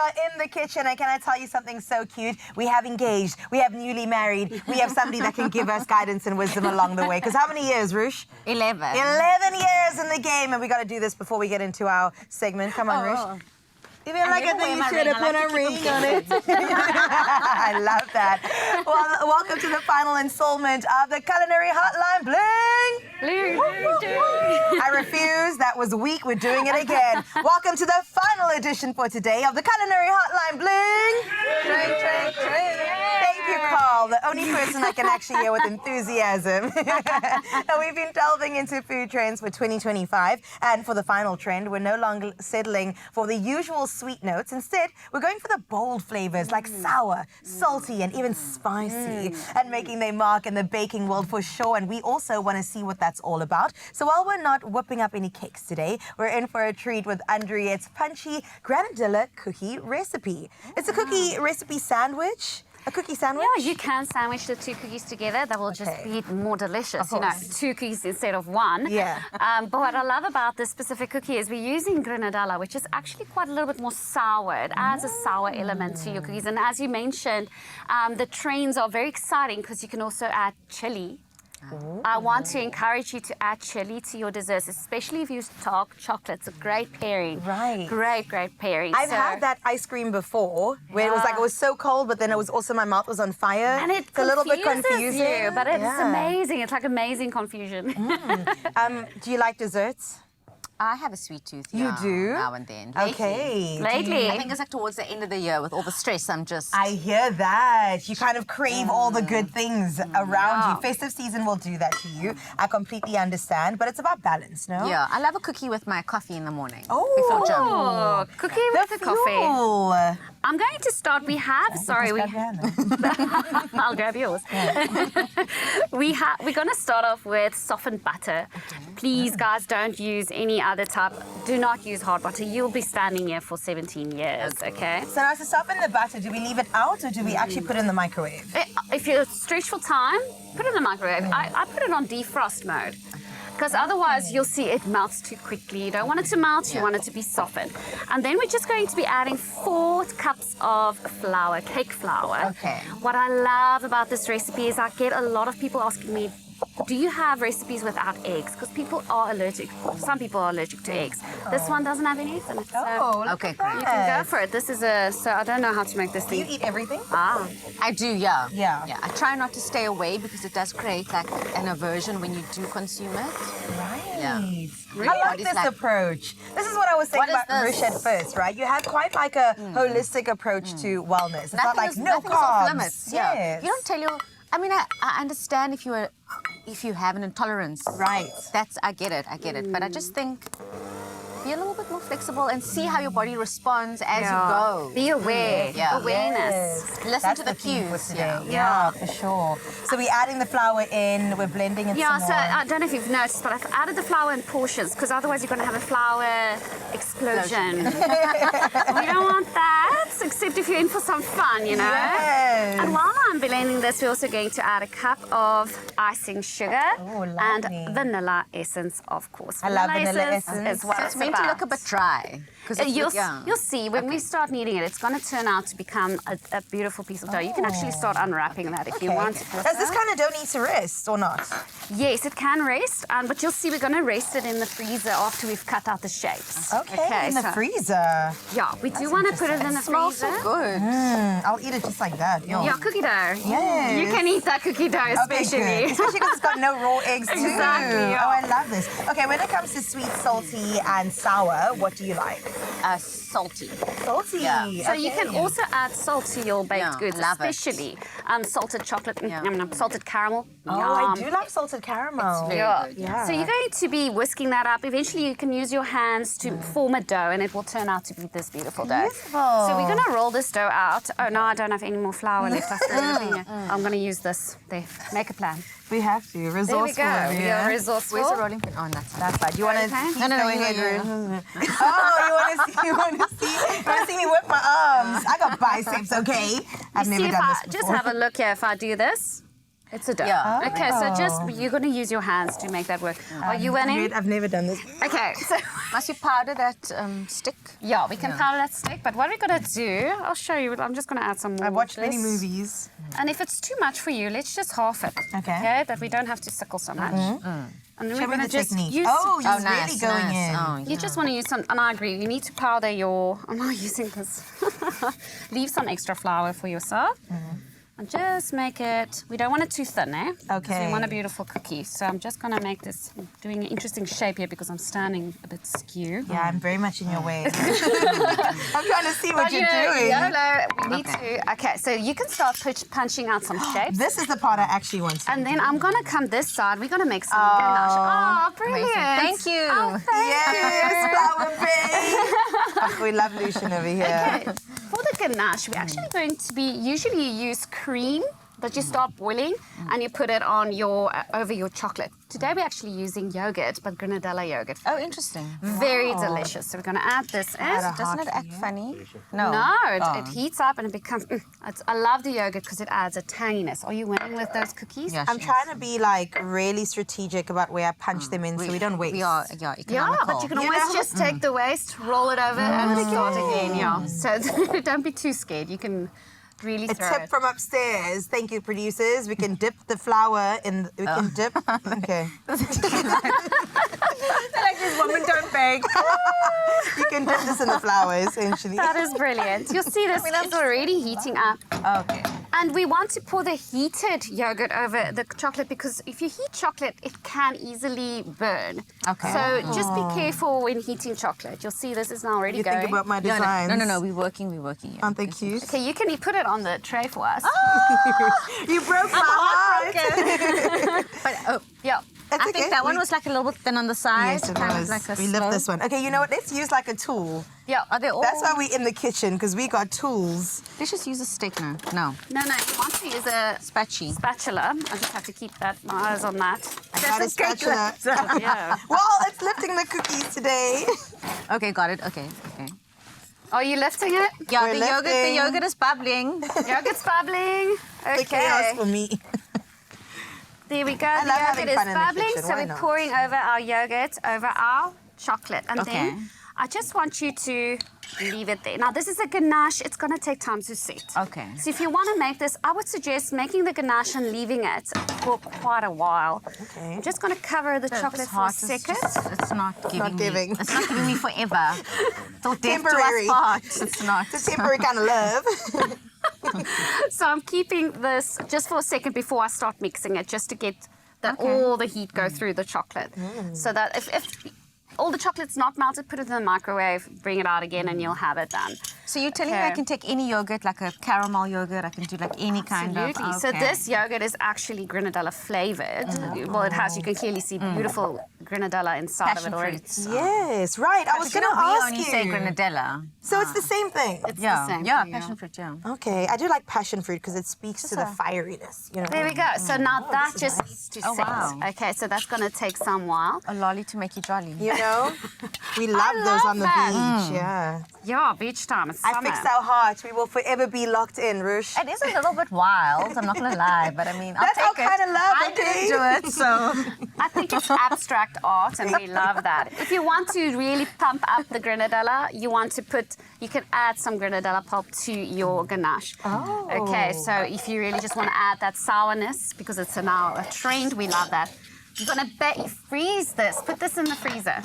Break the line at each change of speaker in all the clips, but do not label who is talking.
are in the kitchen, and can I tell you something so cute? We have engaged, we have newly married, we have somebody that can give us guidance and wisdom along the way. Because how many years, Rush?
11.
11 years in the game, and we got to do this before we get into our segment. Come on, Rush. Even like I think you should have put a ring on it. I love that. Well, welcome to the final installment of the Culinary Hotline. Bling!
Bling!
I refuse. That was weak. We're doing it again. Welcome to the final edition for today of the Culinary Hotline. Bling! Thank you, Carl. The only person I can actually hear with enthusiasm. And we've been delving into food trends for 2025. And for the final trend, we're no longer settling for the usual sweet notes. Instead, we're going for the bold flavors like sour, salty, and even spicy, and making their mark in the baking world for sure. And we also want to see what that's all about. So while we're not whipping up any cakes today, we're in for a treat with Andriette's punchy granadilla cookie recipe. It's a cookie recipe sandwich. A cookie sandwich?
Yeah, you can sandwich the two cookies together. That will just be more delicious. You know, two cookies instead of one.
Yeah.
But what I love about this specific cookie is we're using granadilla, which is actually quite a little bit more sour. It adds a sour element to your cookies. And as you mentioned, the trends are very exciting because you can also add chili. I want to encourage you to add chili to your desserts, especially if you use dark chocolate. It's a great pairing.
Right.
Great pairing.
I've had that ice cream before, where it was like, it was so cold, but then it was also, my mouth was on fire.
And it's
a little bit confusing.
You, but it's amazing. It's like amazing confusion.
Do you like desserts?
I have a sweet tooth.
You do?
Now and then.
Lately.
I think it's like towards the end of the year with all the stress.
I hear that. You kind of crave all the good things around you. Festive season will do that to you. I completely understand, but it's about balance, no?
Yeah. I love a cookie with my coffee in the morning.
Oh,
cookie with the coffee. I'm going to start. We have, I'll grab yours. We're going to start off with softened butter. Please, guys, don't use any other type. Do not use hard butter. You'll be standing here for 17 years, okay?
So now to soften the butter, do we leave it out or do we actually put it in the microwave?
If you're stretched for time, put it in the microwave. I put it on defrost mode. Because otherwise you'll see it melts too quickly. You don't want it to melt, you want it to be softened. And then we're just going to be adding 4 cups of flour, cake flour.
Okay.
What I love about this recipe is I get a lot of people asking me, do you have recipes without eggs? Because people are allergic. Some people are allergic to eggs. This one doesn't have any eggs in it.
Okay, great.
You can go for it. This is so I don't know how to make this thing.
Do you eat everything?
I do, yeah.
Yeah.
I try not to stay away because it does create like an aversion when you do consume it.
Right.
Yeah.
I like this approach. This is what I was saying about Rush at first, right? You have quite like a holistic approach to wellness. It's not like no carbs.
Limits. Yeah. You don't tell your... I mean, I understand if you have an intolerance.
Right.
I get it. But I just think be a little bit more flexible and see how your body responds as you go.
Be aware. Awareness.
Listen to the cues.
Yeah, for sure. So we're adding the flour in, we're blending it some
so
more.
I don't know if you've noticed, but I've added the flour in portions because otherwise you're going to have a flour explosion. We don't want that, except if you're in for some fun, you know.
Yes.
And while I'm blending this, we're also going to add a cup of icing sugar and vanilla essence, of course.
I love vanilla essence.
Is what
So it's meant to look a bit dry.
You'll see when we start kneading it, it's going to turn out to become a beautiful piece of dough. You can actually start unwrapping that if you want to.
Does this kind of dough need to rest or not?
Yes, it can rest, but you'll see we're going to rest it in the freezer after we've cut out the shapes.
Okay, in the freezer.
Yeah, we do want to put it in the freezer.
Smells so good.
I'll eat it just like that.
Yeah, cookie dough.
Yes.
You can eat that cookie dough, especially.
Especially because it's got no raw eggs too.
Exactly. Yeah.
Oh, I love this. Okay, when it comes to sweet, salty, and sour, what do you like?
Salty.
Salty.
Yeah.
So you can also add salt to your baked goods,
love it.
especially salted chocolate, salted caramel.
Oh, I do love salted caramel.
It's very good.
Yeah.
So you're going to be whisking that up. Eventually, you can use your hands to form a dough, and it will turn out to be this beautiful dough.
Beautiful.
So we're going to roll this dough out. Oh, no, I don't have any more flour left. I'm going to use this. There, make a plan.
We have to. Resourceful.
There we go.
Yeah.
You're resourceful.
Where's the rolling pin? Oh, that's
fine. Do you want to keep going ahead?
yeah.
Oh, you want to see me whip my arms? I got biceps, okay? I've never done this before.
Just have a look here. If I do this, It's a dough.
Yeah.
Okay, so you're going to use your hands to make that work. Are you winning?
I've never done this.
Okay, so
Must you powder that stick?
yeah, we can powder that stick, but what we're going to do, I'll show you. I'm just going to add some more.
I've watched
of this.
many movies.
And if it's too much for you, let's just half it.
Okay.
That we don't have to sickle so much. And then
Show
we're
me
going
the
to just
technique.
use.
Oh, you're
nice,
really going
nice.
in.
Oh,
You just want to use some, and I agree, you need to powder your, I'm not using this. Leave some extra flour for yourself. And just make it, we don't want it too thin, eh? 'Cause
Okay.
we want a beautiful cookie. So I'm just going to make this, I'm doing an interesting shape here because I'm standing a bit skew.
Yeah, I'm very much in your way. I'm trying to see what you're doing.
YOLO, we need to, okay, so you can start punching out some shapes.
This is the part I actually want to
And then I'm going to come this side. We're going to make some ganache. Oh, brilliant.
Thank you.
Oh, thank
Yes, flour bake. Oh, we love Lucian over here.
Okay. For the ganache, we're actually going to be, usually you use cream that you start boiling and you put it on your, over your chocolate. Today we're actually using yogurt, but granadella yogurt.
Oh, interesting.
Very delicious. So we're going to add this in.
Doesn't it act funny? No.
No, it heats up and it becomes, I love the yogurt because it adds a tanginess. Are you winning with those cookies?
Yeah,
I'm trying to be like really strategic about where I punch them in so we don't waste.
We are, yeah,
Yeah,
economical.
but you can
You
always
know?
just take the waste, roll it over, and start again. Yeah. So don't be too scared. You can really
A
throw
tip
it.
from upstairs. Thank you, producers. We can dip the flour in. We can dip. Okay.
like this woman don't bake.
You can dip this in the flour, essentially.
That is brilliant. You'll see this, it's already heating up.
Okay.
And we want to pour the heated yogurt over the chocolate because if you heat chocolate, it can easily burn.
Okay.
So just be careful when heating chocolate. You'll see this is now already
You
going.
think about my
No,
designs.
no, we're working. Yeah.
Aren't they cute?
Okay, you can put it on the tray for us.
You broke my heart.
But
Yeah.
That's
I think
okay.
that one was like a little bit thin on the side.
Yes, it
kind
was.
of like a
We love
slow-
this one. Okay, you know what? Let's use like a tool.
Yeah.
Are they all?
That's why we're in the kitchen, because we got tools.
Let's just use a stick now. No.
No, you want to use a spatula. I just have to keep my eyes on that.
I got a spatula.
Yeah.
Well, it's lifting the cookies today.
Okay, got it. Okay.
Are you lifting it?
Yeah,
We're
the
lifting.
yogurt is bubbling.
Yogurt's bubbling.
The chaos
Okay.
for me.
There we go.
love
The
having
yogurt is
fun in the
bubbling.
kitchen.
So
Why
we're
not?
pouring over our yogurt over our chocolate. And
Okay.
then I just want you to leave it there. Now, this is a ganache. It's going to take time to set.
Okay.
So if you want to make this, I would suggest making the ganache and leaving it for quite a while.
Okay.
I'm just going to cover the chocolate for a second.
It's not giving
giving.
me. It's not giving me forever. Till death do us
Temporary.
part. It's not.
It's a temporary kind of love.
So I'm keeping this just for a second before I start mixing it, just to get all the heat go through the chocolate. So that if all the chocolate's not melted, put it in the microwave, bring it out again, and you'll have it done.
So you're telling me I can take any yogurt, like a caramel yogurt. I can do like any kind of.
Absolutely. So this yogurt is actually granadella flavored. Well, it has. You can clearly see beautiful granadella inside
Passion
of it already.
fruits.
Yes, right. I was going to
we
ask
only
you.
say granadella.
So it's the same thing.
It's the same.
Yeah,
thing,
passion fruit. Yeah.
Okay, I do like passion fruit because it speaks to the fieriness. You know.
There we go. So now that just needs to
Oh,
set.
wow.
Okay, so that's going to take some while.
A lolly to make you jolly.
You know, we love those
love
on the
that.
beach. Yeah.
Yeah, beach time. It's
I
summer.
fixed our heart. We will forever be locked in, Rush.
It is a little bit wild. I'm not gonna lie, but I mean, I'll
That's our
take it.
kind of love,
I
okay?
didn't do it, so.
I think it's abstract art, and we love that. If you want to really pump up the granadella, you can add some granadella pulp to your ganache.
Oh.
Okay, so if you really just want to add that sourness, because it's now a trend, we love that. You're gonna freeze this. Put this in the freezer.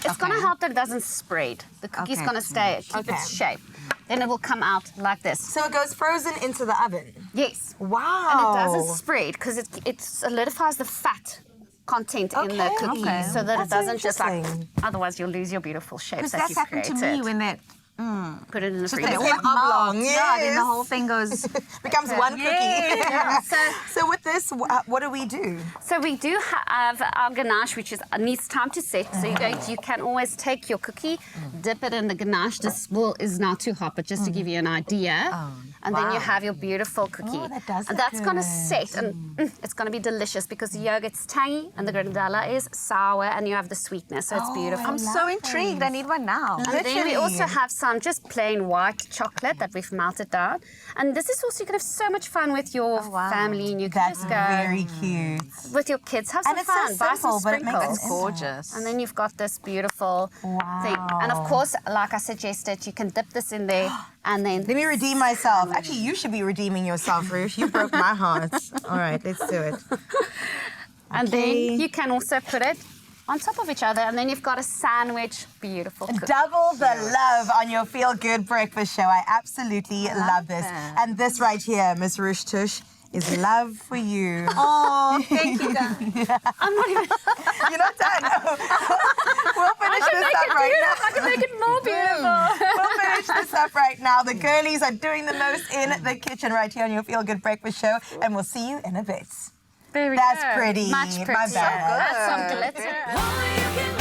It's gonna help that it doesn't spread. The cookie's
Okay.
gonna stay, keep its shape. Then it will come out like this.
So it goes frozen into the oven.
Yes.
Wow.
And it doesn't spread because it solidifies the fat content in the cookie so that it
That's
doesn't just like,
interesting.
otherwise you'll lose your beautiful shapes
Because
that
that's
you've
happened
created.
to me when that.
Put it in the
Just
freezer.
that
It's
all
oblong,
melts. Yeah, then
yes.
the whole thing goes.
Becomes one cookie.
Yeah.
So with this, what do we do?
So we do have our ganache, which needs time to set. So you can always take your cookie, dip it in the ganache. This is not too hot, but just to give you an idea. And then you have your beautiful cookie.
Oh, that does
and
look
that's going to
good.
set, and it's going to be delicious because the yogurt's tangy and the granadella is sour, and you have the sweetness. So it's beautiful.
I'm so intrigued. I need one now.
And then we also have some some just plain white chocolate that we've melted down. And this is also, you can have so much fun with your family, and you can
That's
just go
very cute.
with your kids. Have some
And it's
fun.
so
Buy
simple,
some
but it makes
sprinkles.
it
Gorgeous.
And then you've got this beautiful thing. And of course, like I suggested, you can dip this in there and then...
Let me redeem myself. Actually, you should be redeeming yourself, Ruth. You broke my heart. All right, let's do it.
And
Okay.
then you can also put it on top of each other, and then you've got a sandwich. Beautiful cookie.
Double the love on your Feel Good Breakfast show. I absolutely love this.
that.
And this right here, Miss Rush Tush, is love for you.
Oh, thank you, guys.
I'm not even...
You're not done. We'll finish this up right now.
I can make it more beautiful.
We'll finish this up right now. The girlies are doing the most in the kitchen right here on your Feel Good Breakfast show, and we'll see you in a bit.
There we
That's
go.
pretty.
Much
My
prettier.
bad.
Add some glitter.